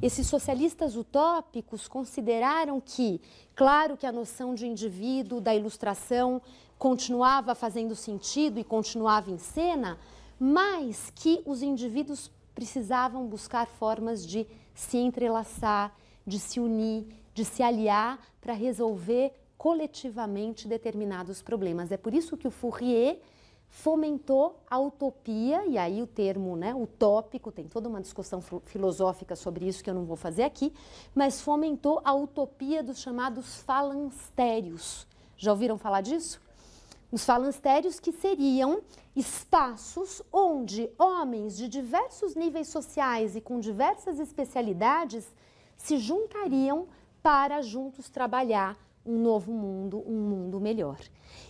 Esses socialistas utópicos consideraram que, claro que a noção de indivíduo da Ilustração continuava fazendo sentido e continuava em cena, mas que os indivíduos precisavam buscar formas de se entrelaçar, de se unir, de se aliar para resolver coletivamente determinados problemas. É por isso que o Fourier fomentou a utopia, e aí o termo, né, utópico, tem toda uma discussão filosófica sobre isso que eu não vou fazer aqui, mas fomentou a utopia dos chamados falancérios. Já ouviram falar disso? Os falancérios, que seriam espaços onde homens de diversos níveis sociais e com diversas especialidades se juntariam para juntos trabalhar um novo mundo, um mundo melhor.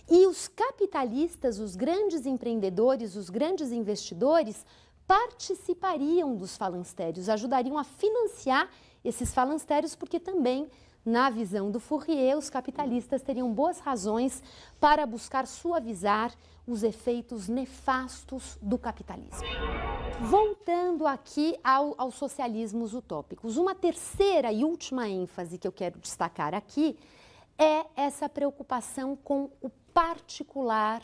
E os capitalistas, os grandes empreendedores, os grandes investidores participariam dos falancérios, ajudariam a financiar esses falancérios, porque também, na visão do Fourier, os capitalistas teriam boas razões para buscar suavizar os efeitos nefastos do capitalismo. Voltando aqui aos socialismos utópicos, uma terceira e última ênfase que eu quero destacar aqui é essa preocupação com o particular,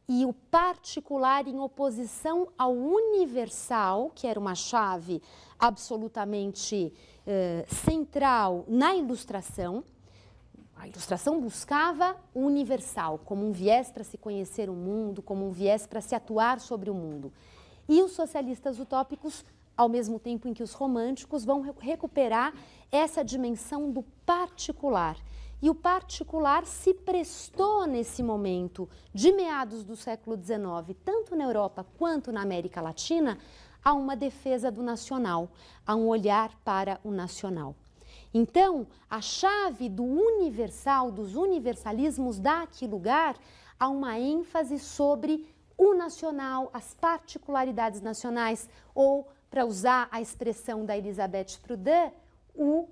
e o particular em oposição ao universal, que era uma chave absolutamente central na Ilustração. A Ilustração buscava o universal como um viés para se conhecer o mundo, como um viés para se atuar sobre o mundo. E os socialistas utópicos, ao mesmo tempo em que os românticos, vão recuperar essa dimensão do particular. E o particular se prestou nesse momento de meados do século XIX, tanto na Europa quanto na América Latina, a uma defesa do nacional, a um olhar para o nacional. Então, a chave do universal, dos universalismos, dá aqui lugar a uma ênfase sobre o nacional, as particularidades nacionais, ou, para usar a expressão da Elisabeth Proudhon,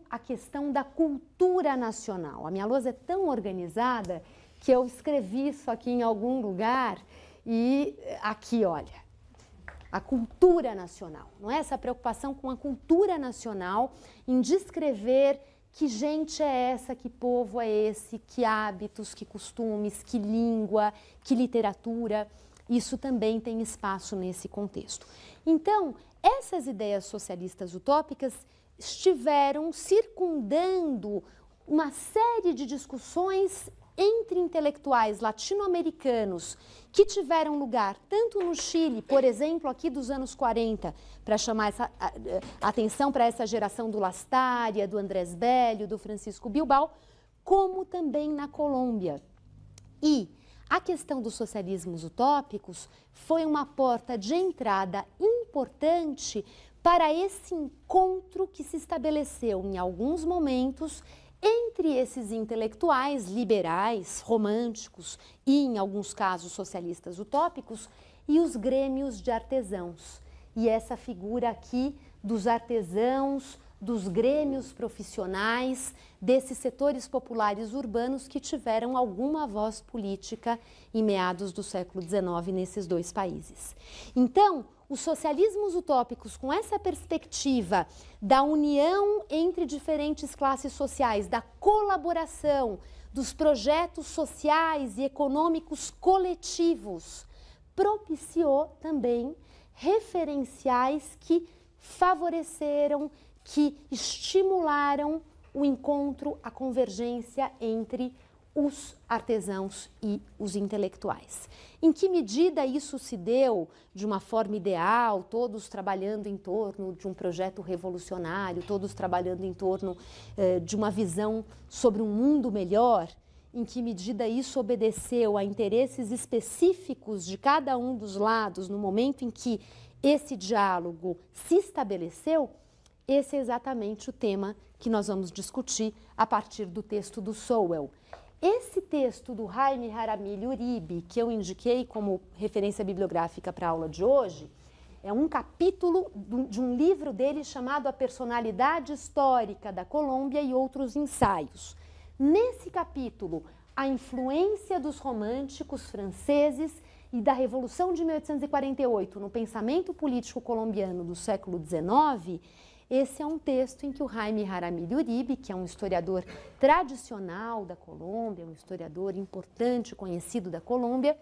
a questão da cultura nacional. A minha lousa é tão organizada que eu escrevi isso aqui em algum lugar e aqui, olha, a cultura nacional, não é? Essa preocupação com a cultura nacional, em descrever que gente é essa, que povo é esse, que hábitos, que costumes, que língua, que literatura. Isso também tem espaço nesse contexto. Então, essas ideias socialistas utópicas estiveram circundando uma série de discussões entre intelectuais latino-americanos que tiveram lugar tanto no Chile, por exemplo, aqui dos anos 40, para chamar a atenção para essa geração do Lastarria, do Andrés Bello, do Francisco Bilbao, como também na Colômbia. E a questão dos socialismos utópicos foi uma porta de entrada importante para esse encontro que se estabeleceu em alguns momentos entre esses intelectuais liberais, românticos e, em alguns casos, socialistas utópicos, e os grêmios de artesãos. E essa figura aqui dos artesãos, dos grêmios profissionais, desses setores populares urbanos que tiveram alguma voz política em meados do século XIX nesses dois países. Então, os socialismos utópicos, com essa perspectiva da união entre diferentes classes sociais, da colaboração, dos projetos sociais e econômicos coletivos, propiciou também referenciais que favoreceram, que estimularam o encontro, a convergência entre os artesãos e os intelectuais. Em que medida isso se deu de uma forma ideal, todos trabalhando em torno de um projeto revolucionário, todos trabalhando em torno de uma visão sobre um mundo melhor? Em que medida isso obedeceu a interesses específicos de cada um dos lados no momento em que esse diálogo se estabeleceu? Esse é exatamente o tema que nós vamos discutir a partir do texto do Sowell. Esse texto do Jaime Jaramillo Uribe, que eu indiquei como referência bibliográfica para a aula de hoje, é um capítulo de um livro dele chamado A Personalidade Histórica da Colômbia e Outros Ensaios. Nesse capítulo, a influência dos românticos franceses e da Revolução de 1848 no pensamento político colombiano do século XIX, esse é um texto em que o Jaime Jaramillo Uribe, que é um historiador tradicional da Colômbia, um historiador importante, conhecido da Colômbia,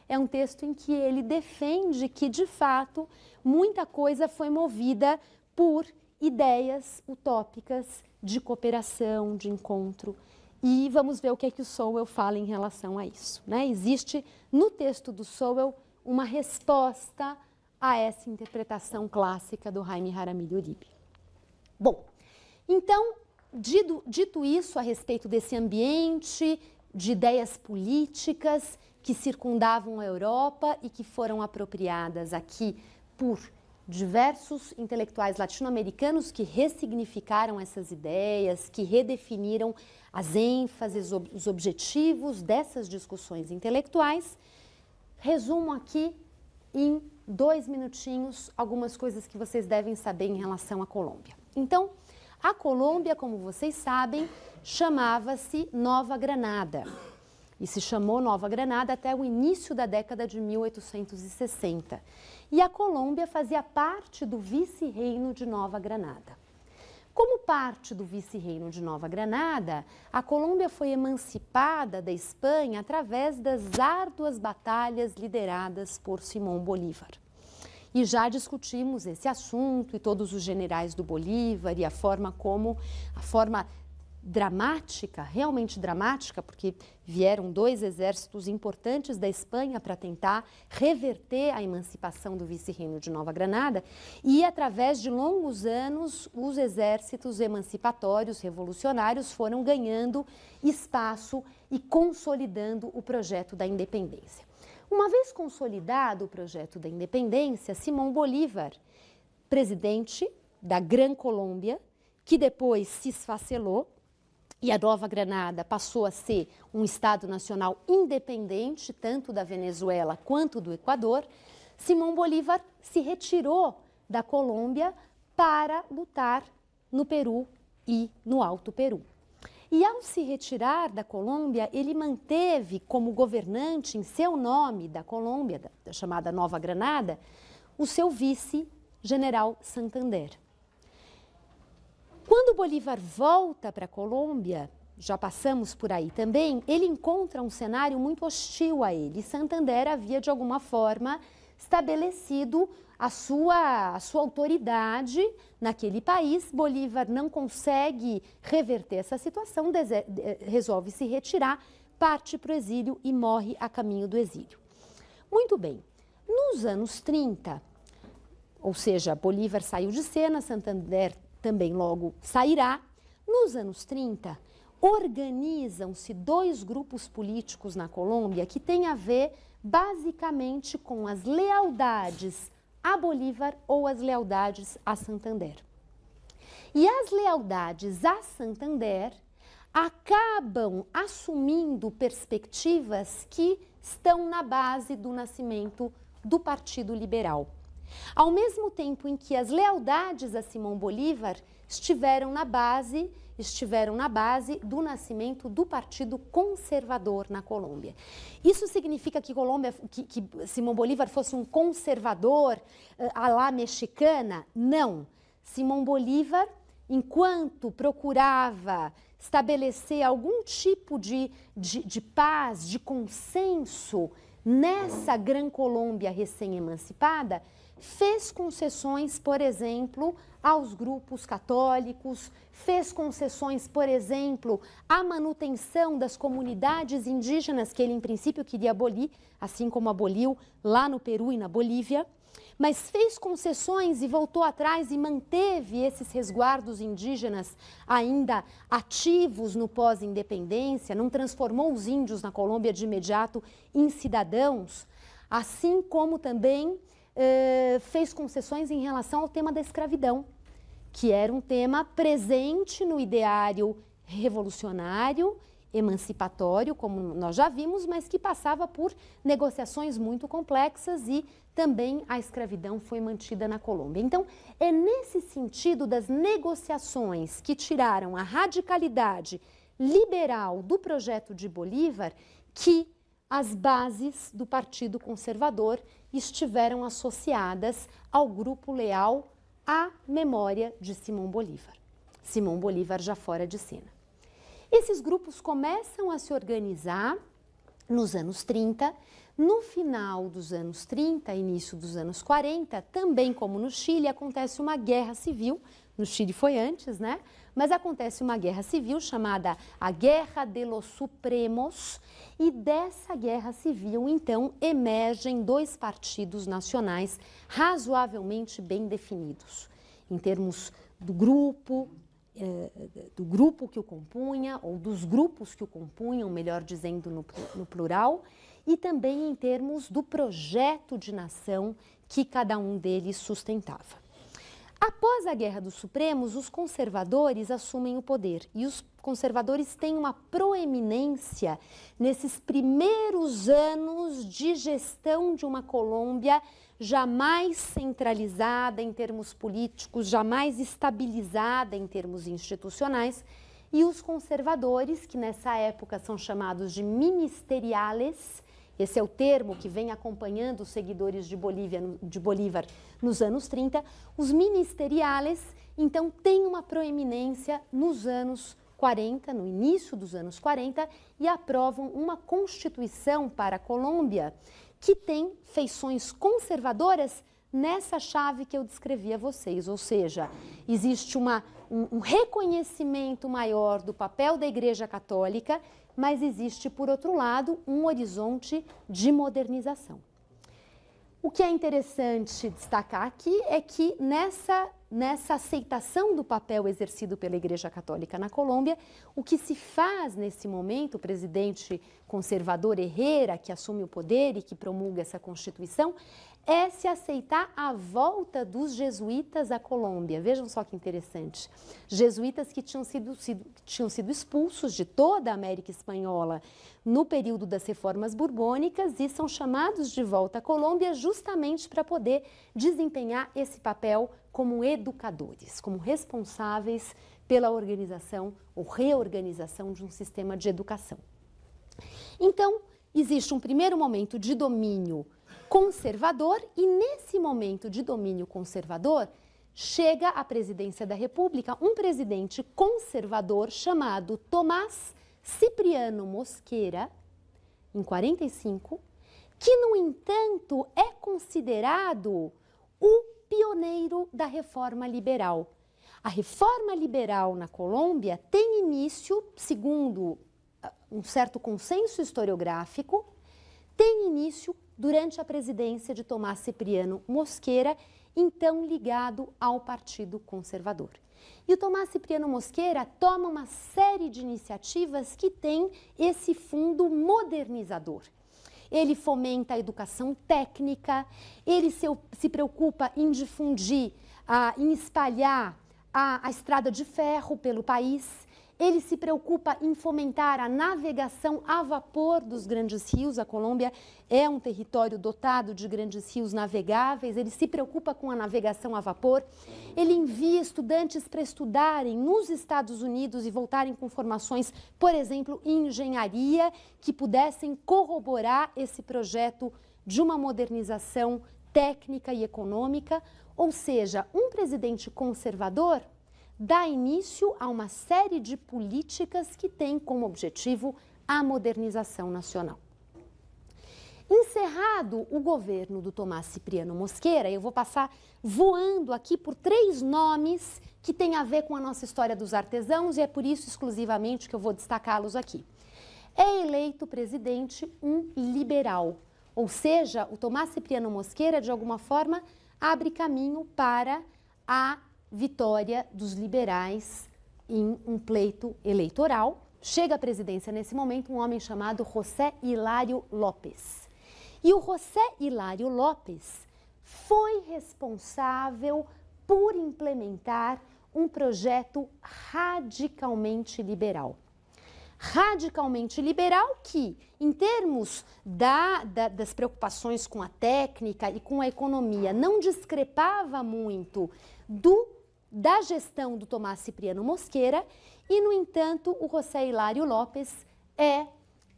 é um texto em que ele defende que, de fato, muita coisa foi movida por ideias utópicas de cooperação, de encontro. E vamos ver o que é que o Sowell fala em relação a isso, né? Existe no texto do Sowell uma resposta a essa interpretação clássica do Jaime Jaramillo Uribe. Bom, então, dito isso a respeito desse ambiente de ideias políticas que circundavam a Europa e que foram apropriadas aqui por diversos intelectuais latino-americanos que ressignificaram essas ideias, que redefiniram as ênfases, os objetivos dessas discussões intelectuais, resumo aqui em 2 minutinhos algumas coisas que vocês devem saber em relação à Colômbia. Então, a Colômbia, como vocês sabem, chamava-se Nova Granada. E se chamou Nova Granada até o início da década de 1860. E a Colômbia fazia parte do vice-reino de Nova Granada. Como parte do vice-reino de Nova Granada, a Colômbia foi emancipada da Espanha através das árduas batalhas lideradas por Simão Bolívar. E já discutimos esse assunto e todos os generais do Bolívar e a forma dramática, realmente dramática, porque vieram 2 exércitos importantes da Espanha para tentar reverter a emancipação do vice-reino de Nova Granada e, através de longos anos, os exércitos emancipatórios revolucionários foram ganhando espaço e consolidando o projeto da independência. Uma vez consolidado o projeto da independência, Simão Bolívar, presidente da Gran Colômbia, que depois se esfacelou, e a Nova Granada passou a ser um Estado nacional independente, tanto da Venezuela quanto do Equador, Simão Bolívar se retirou da Colômbia para lutar no Peru e no Alto Peru. E ao se retirar da Colômbia, ele manteve como governante em seu nome da Colômbia, da chamada Nova Granada, o seu vice, General Santander. Quando Bolívar volta para a Colômbia, já passamos por aí também, ele encontra um cenário muito hostil a ele. Santander havia, de alguma forma, estabelecido a sua autoridade naquele país. Bolívar não consegue reverter essa situação, resolve se retirar, parte para o exílio e morre a caminho do exílio. Muito bem, nos anos 30, ou seja, Bolívar saiu de cena, Santander também logo sairá. Nos anos 30, organizam-se 2 grupos políticos na Colômbia que têm a ver basicamente com as lealdades a Bolívar ou as lealdades a Santander. E as lealdades a Santander acabam assumindo perspectivas que estão na base do nascimento do Partido Liberal. Ao mesmo tempo em que as lealdades a Simão Bolívar estiveram na base do nascimento do Partido Conservador na Colômbia. Isso significa que Simão Bolívar fosse um conservador à la mexicana? Não. Simão Bolívar, enquanto procurava estabelecer algum tipo de paz, de consenso nessa Gran Colômbia recém-emancipada, fez concessões, por exemplo, aos grupos católicos, fez concessões, por exemplo, à manutenção das comunidades indígenas que ele, em princípio, queria abolir, assim como aboliu lá no Peru e na Bolívia, mas fez concessões e voltou atrás e manteve esses resguardos indígenas ainda ativos no pós-independência, não transformou os índios na Colômbia de imediato em cidadãos, assim como também fez concessões em relação ao tema da escravidão, que era um tema presente no ideário revolucionário, emancipatório, como nós já vimos, mas que passava por negociações muito complexas e também a escravidão foi mantida na Colômbia. Então, é nesse sentido das negociações que tiraram a radicalidade liberal do projeto de Bolívar que as bases do Partido Conservador estiveram associadas ao grupo leal a memória de Simão Bolívar. Simão Bolívar já fora de cena. Esses grupos começam a se organizar nos anos 30, no final dos anos 30, início dos anos 40, também como no Chile, acontece uma guerra civil. No Chile foi antes, né? Mas acontece uma guerra civil chamada a Guerra de los Supremos, e dessa guerra civil, então, emergem dois partidos nacionais razoavelmente bem definidos, em termos do grupo que o compunha, ou dos grupos que o compunham, melhor dizendo, no plural, e também em termos do projeto de nação que cada um deles sustentava. Após a Guerra dos Supremos, os conservadores assumem o poder, e os conservadores têm uma proeminência nesses primeiros anos de gestão de uma Colômbia jamais centralizada em termos políticos, jamais estabilizada em termos institucionais, e os conservadores, que nessa época são chamados de ministeriales, esse é o termo que vem acompanhando os seguidores de Bolívar nos anos 30, os ministeriales, então, têm uma proeminência nos anos 40, no início dos anos 40, e aprovam uma constituição para a Colômbia que tem feições conservadoras nessa chave que eu descrevi a vocês, ou seja, existe um reconhecimento maior do papel da Igreja Católica, mas existe, por outro lado, um horizonte de modernização. O que é interessante destacar aqui é que nessa aceitação do papel exercido pela Igreja Católica na Colômbia, o que se faz nesse momento, o presidente conservador Herrera, que assume o poder e que promulga essa Constituição, é se aceitar a volta dos jesuítas à Colômbia. Vejam só que interessante. Jesuítas que tinham sido expulsos de toda a América Espanhola no período das reformas borbônicas e são chamados de volta à Colômbia justamente para poder desempenhar esse papel como educadores, como responsáveis pela organização ou reorganização de um sistema de educação. Então, existe um primeiro momento de domínio conservador e nesse momento de domínio conservador chega à presidência da República um presidente conservador chamado Tomás Cipriano Mosquera, em 45, que no entanto é considerado o pioneiro da reforma liberal. A reforma liberal na Colômbia tem início, segundo um certo consenso historiográfico, tem início durante a presidência de Tomás Cipriano Mosquera, então ligado ao Partido Conservador. E o Tomás Cipriano Mosquera toma uma série de iniciativas que têm esse fundo modernizador. Ele fomenta a educação técnica, ele se preocupa em difundir, em espalhar a estrada de ferro pelo país. Ele se preocupa em fomentar a navegação a vapor dos grandes rios. A Colômbia é um território dotado de grandes rios navegáveis. Ele se preocupa com a navegação a vapor. Ele envia estudantes para estudarem nos Estados Unidos e voltarem com formações, por exemplo, em engenharia, que pudessem corroborar esse projeto de uma modernização técnica e econômica. Ou seja, um presidente conservador dá início a uma série de políticas que têm como objetivo a modernização nacional. Encerrado o governo do Tomás Cipriano Mosquera, eu vou passar voando aqui por 3 nomes que têm a ver com a nossa história dos artesãos e é por isso exclusivamente que eu vou destacá-los aqui. É eleito presidente um liberal, ou seja, o Tomás Cipriano Mosquera, de alguma forma, abre caminho para a vitória dos liberais em um pleito eleitoral. Chega à presidência nesse momento um homem chamado José Hilário López. E o José Hilário López foi responsável por implementar um projeto radicalmente liberal. Radicalmente liberal que, em termos das preocupações com a técnica e com a economia, não discrepava muito da gestão do Tomás Cipriano Mosquera e, no entanto, o José Hilário López é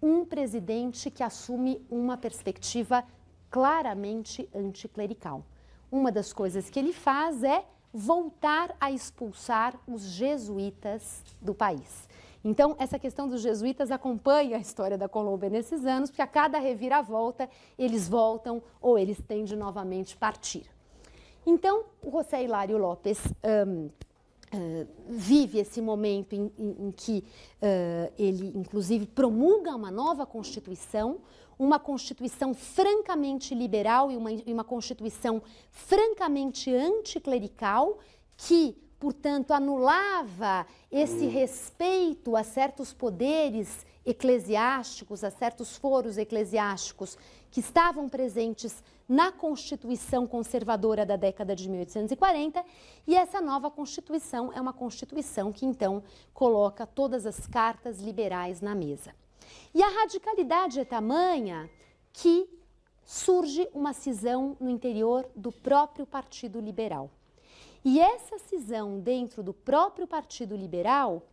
um presidente que assume uma perspectiva claramente anticlerical. Uma das coisas que ele faz é voltar a expulsar os jesuítas do país. Então, essa questão dos jesuítas acompanha a história da Colômbia nesses anos, porque a cada reviravolta eles voltam ou eles têm de novamente partir. Então, o José Hilário López vive esse momento em que ele, inclusive, promulga uma nova Constituição francamente liberal e uma Constituição francamente anticlerical, que, portanto, anulava esse respeito a certos poderes eclesiásticos, a certos foros eclesiásticos que estavam presentes na Constituição conservadora da década de 1840, e essa nova Constituição é uma Constituição que, então, coloca todas as cartas liberais na mesa. E a radicalidade é tamanha que surge uma cisão no interior do próprio Partido Liberal. E essa cisão dentro do próprio Partido Liberal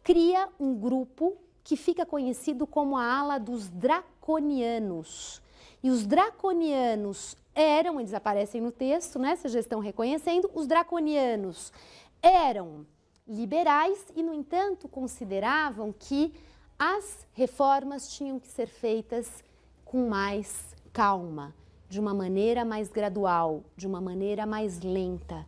cria um grupo que fica conhecido como a ala dos draconianos. E os draconianos eram, eles aparecem no texto, né, vocês já estão reconhecendo, os draconianos eram liberais e, no entanto, consideravam que as reformas tinham que ser feitas com mais calma, de uma maneira mais gradual, de uma maneira mais lenta.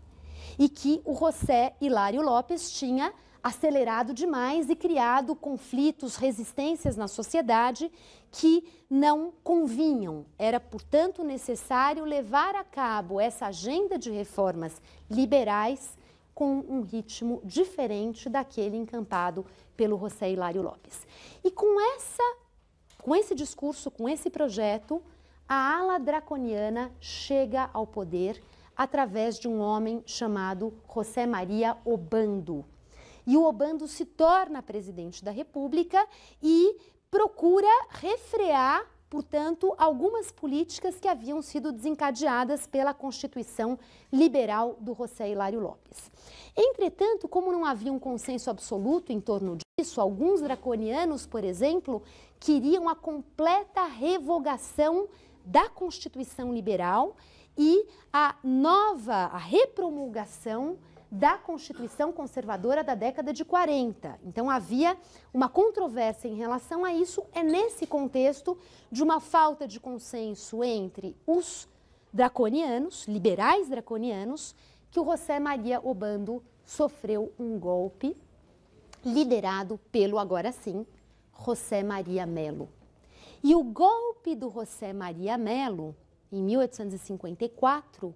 E que o José Hilário López tinha acelerado demais e criado conflitos, resistências na sociedade que não convinham. Era, portanto, necessário levar a cabo essa agenda de reformas liberais com um ritmo diferente daquele encampado pelo José Hilário López. E com esse discurso, com esse projeto, a ala draconiana chega ao poder através de um homem chamado José Maria Obando. E o Obando se torna presidente da República e procura refrear, portanto, algumas políticas que haviam sido desencadeadas pela Constituição liberal do José Hilário López. Entretanto, como não havia um consenso absoluto em torno disso, alguns draconianos, por exemplo, queriam a completa revogação da Constituição liberal e a repromulgação da Constituição conservadora da década de 40. Então havia uma controvérsia em relação a isso. É nesse contexto de uma falta de consenso entre os draconianos, liberais draconianos, que o José Maria Obando sofreu um golpe liderado pelo, agora sim, José Maria Melo. E o golpe do José Maria Melo, em 1854,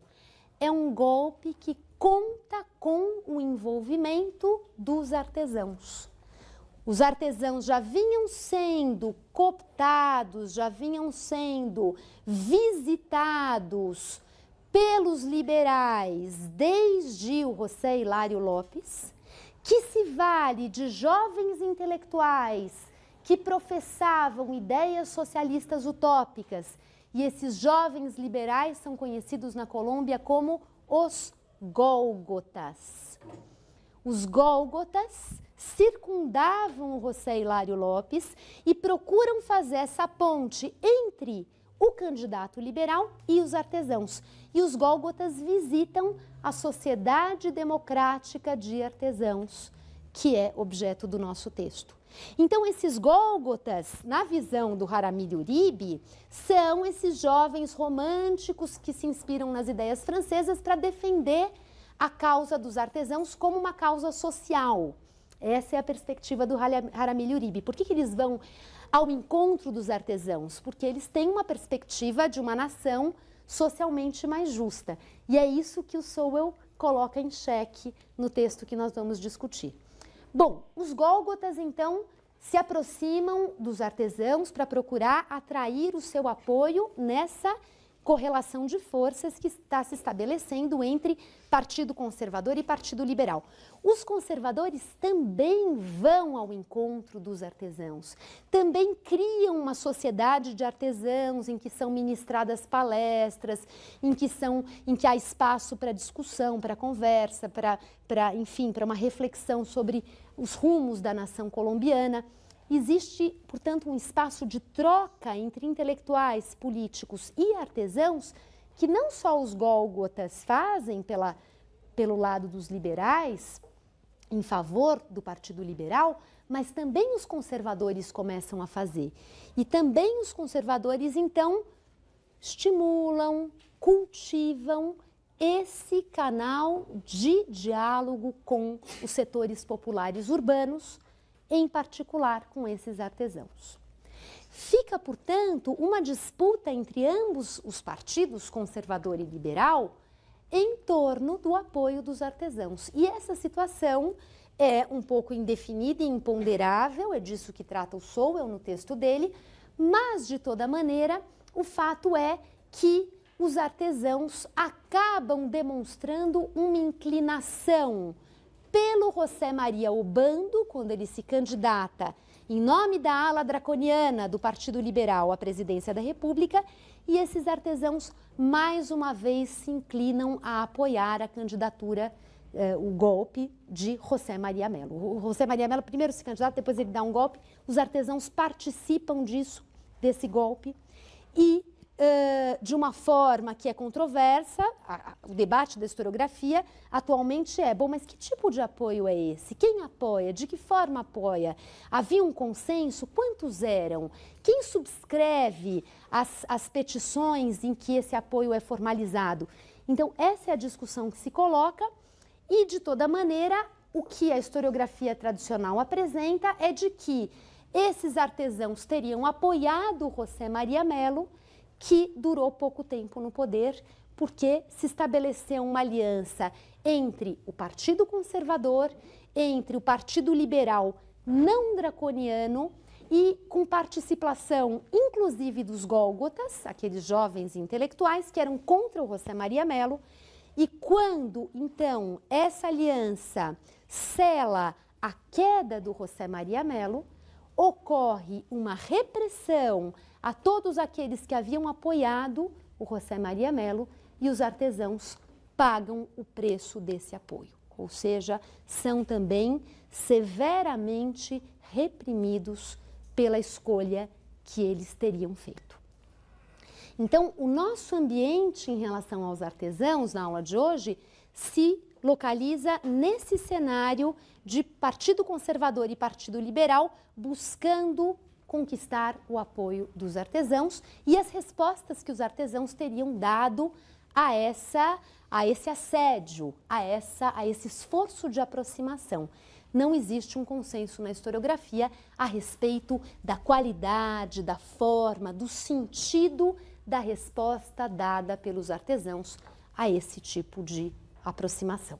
é um golpe que conta com o envolvimento dos artesãos. Os artesãos já vinham sendo cooptados, já vinham sendo visitados pelos liberais desde o José Hilário López, que se vale de jovens intelectuais que professavam ideias socialistas utópicas, e esses jovens liberais são conhecidos na Colômbia como os gólgotas. Os gólgotas circundavam o José Hilário López e procuram fazer essa ponte entre o candidato liberal e os artesãos. E os gólgotas visitam a Sociedade Democrática de Artesãos, que é objeto do nosso texto. Então, esses gólgotas, na visão do Jaramillo Uribe, são esses jovens românticos que se inspiram nas ideias francesas para defender a causa dos artesãos como uma causa social. Essa é a perspectiva do Jaramillo Uribe. Por que eles vão ao encontro dos artesãos? Porque eles têm uma perspectiva de uma nação socialmente mais justa. E é isso que o Sowell coloca em xeque no texto que nós vamos discutir. Bom, os gólgotas, então, se aproximam dos artesãos para procurar atrair o seu apoio nessa correlação de forças que está se estabelecendo entre Partido Conservador e Partido Liberal. Os conservadores também vão ao encontro dos artesãos, também criam uma sociedade de artesãos em que são ministradas palestras, em que há espaço para discussão, para conversa, enfim, para uma reflexão sobre os rumos da nação colombiana. Existe, portanto, um espaço de troca entre intelectuais, políticos e artesãos que não só os gólgotas fazem pelo lado dos liberais, em favor do Partido Liberal, mas também os conservadores começam a fazer. E também os conservadores, então, estimulam, cultivam esse canal de diálogo com os setores populares urbanos, em particular com esses artesãos. Fica, portanto, uma disputa entre ambos os partidos, conservador e liberal, em torno do apoio dos artesãos. E essa situação é um pouco indefinida e imponderável, é disso que trata o Sowell no texto dele, mas, de toda maneira, o fato é que os artesãos acabam demonstrando uma inclinação pelo José Maria Obando, quando ele se candidata em nome da ala draconiana do Partido Liberal à presidência da República, e esses artesãos, mais uma vez, se inclinam a apoiar a candidatura, o golpe de José Maria Mello. O José Maria Mello primeiro se candidata, depois ele dá um golpe, os artesãos participam desse golpe, e de uma forma que é controversa, o debate da historiografia atualmente é, bom, mas que tipo de apoio é esse? Quem apoia? De que forma apoia? Havia um consenso? Quantos eram? Quem subscreve as petições em que esse apoio é formalizado? Então, essa é a discussão que se coloca e, de toda maneira, o que a historiografia tradicional apresenta é de que esses artesãos teriam apoiado José Maria Mello, que durou pouco tempo no poder, porque se estabeleceu uma aliança entre o Partido Conservador, entre o Partido Liberal não draconiano e com participação, inclusive, dos gólgotas, aqueles jovens intelectuais que eram contra o José Maria Mello. E quando, então, essa aliança sela a queda do José Maria Mello, ocorre uma repressão a todos aqueles que haviam apoiado o José Maria Mello, e os artesãos pagam o preço desse apoio, ou seja, são também severamente reprimidos pela escolha que eles teriam feito. Então, o nosso ambiente em relação aos artesãos na aula de hoje se localiza nesse cenário de Partido Conservador e Partido Liberal buscando conquistar o apoio dos artesãos e as respostas que os artesãos teriam dado a esse assédio, a esse esforço de aproximação. Não existe um consenso na historiografia a respeito da qualidade, da forma, do sentido da resposta dada pelos artesãos a esse tipo de aproximação.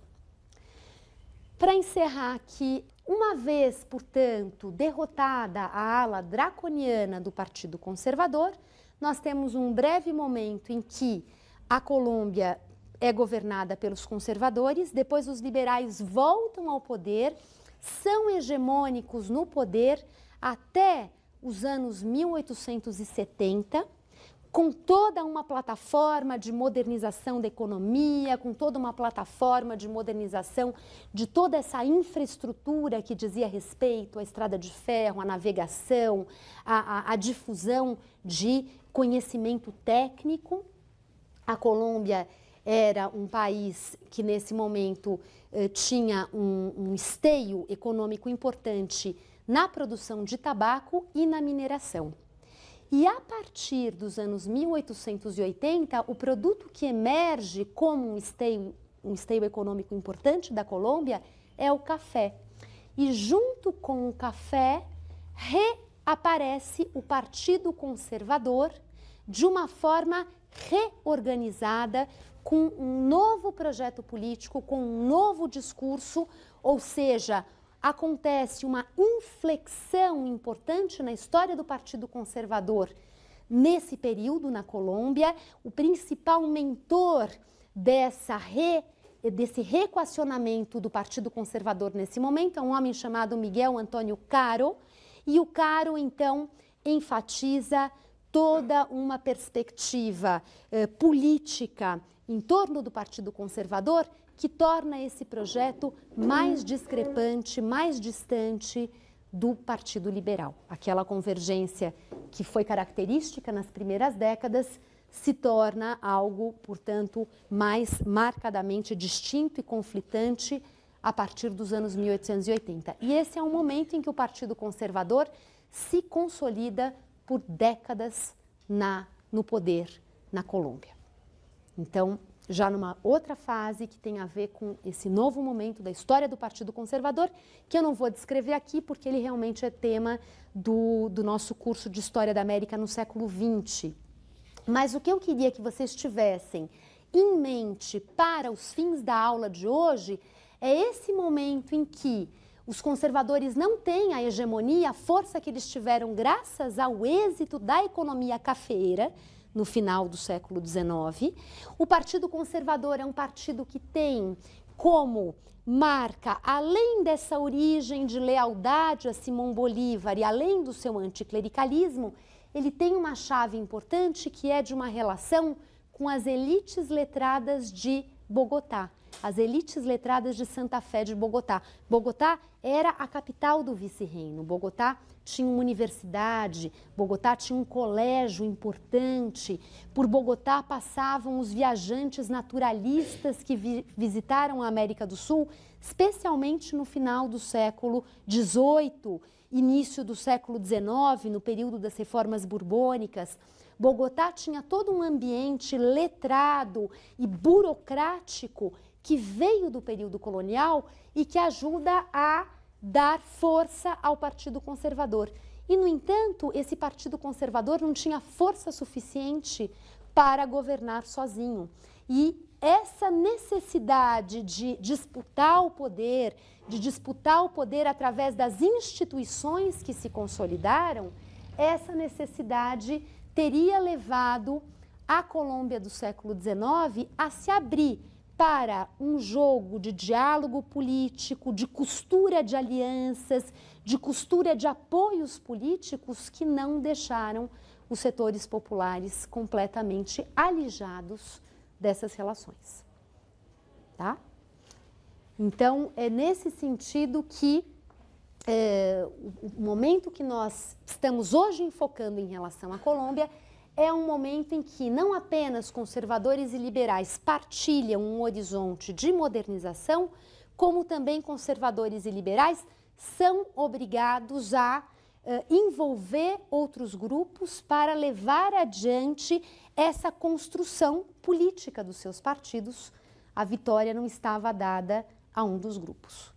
Para encerrar aqui, uma vez, portanto, derrotada a ala draconiana do Partido Conservador, nós temos um breve momento em que a Colômbia é governada pelos conservadores, depois os liberais voltam ao poder, são hegemônicos no poder até os anos 1870, com toda uma plataforma de modernização da economia, com toda uma plataforma de modernização de toda essa infraestrutura que dizia respeito à estrada de ferro, à navegação, à difusão de conhecimento técnico. A Colômbia era um país que, nesse momento, tinha um esteio econômico importante na produção de tabaco e na mineração. E a partir dos anos 1880, o produto que emerge como um esteio econômico importante da Colômbia é o café. E junto com o café, reaparece o Partido Conservador de uma forma reorganizada, com um novo projeto político, com um novo discurso, ou seja, acontece uma inflexão importante na história do Partido Conservador nesse período na Colômbia. O principal mentor desse reequacionamento do Partido Conservador nesse momento é um homem chamado Miguel Antônio Caro, e o Caro, então, enfatiza toda uma perspectiva política em torno do Partido Conservador que torna esse projeto mais discrepante, mais distante do Partido Liberal. Aquela convergência que foi característica nas primeiras décadas se torna algo, portanto, mais marcadamente distinto e conflitante a partir dos anos 1880. E esse é um momento em que o Partido Conservador se consolida por décadas no poder na Colômbia. Então, já numa outra fase que tem a ver com esse novo momento da história do Partido Conservador, que eu não vou descrever aqui porque ele realmente é tema do nosso curso de História da América no século XX. Mas o que eu queria que vocês tivessem em mente para os fins da aula de hoje é esse momento em que os conservadores não têm a hegemonia, a força que eles tiveram graças ao êxito da economia cafeeira no final do século XIX. O Partido Conservador é um partido que tem como marca, além dessa origem de lealdade a Simão Bolívar e além do seu anticlericalismo, ele tem uma chave importante que é de uma relação com as elites letradas de Bogotá, as elites letradas de Santa Fé de Bogotá. Bogotá era a capital do vice-reino. Bogotá tinha uma universidade, Bogotá tinha um colégio importante. Por Bogotá passavam os viajantes naturalistas que visitaram a América do Sul, especialmente no final do século XVIII, início do século XIX, no período das reformas borbônicas. Bogotá tinha todo um ambiente letrado e burocrático que veio do período colonial e que ajuda a dar força ao Partido Conservador. E, no entanto, esse Partido Conservador não tinha força suficiente para governar sozinho. E essa necessidade de disputar o poder através das instituições que se consolidaram, essa necessidade teria levado a Colômbia do século XIX a se abrir para um jogo de diálogo político, de costura de alianças, de costura de apoios políticos que não deixaram os setores populares completamente alijados dessas relações. Tá? Então, é nesse sentido que o momento que nós estamos hoje enfocando em relação à Colômbia é um momento em que não apenas conservadores e liberais partilham um horizonte de modernização, como também conservadores e liberais são obrigados a envolver outros grupos para levar adiante essa construção política dos seus partidos. A vitória não estava dada a um dos grupos.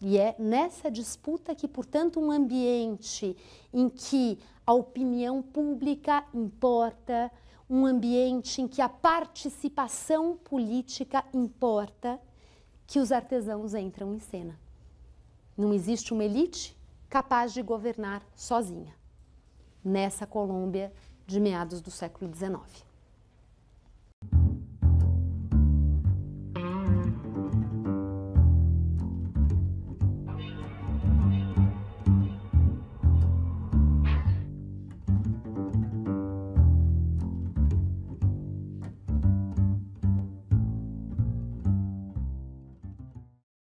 E é nessa disputa que, portanto, um ambiente em que a opinião pública importa, um ambiente em que a participação política importa, que os artesãos entram em cena. Não existe uma elite capaz de governar sozinha nessa Colômbia de meados do século XIX.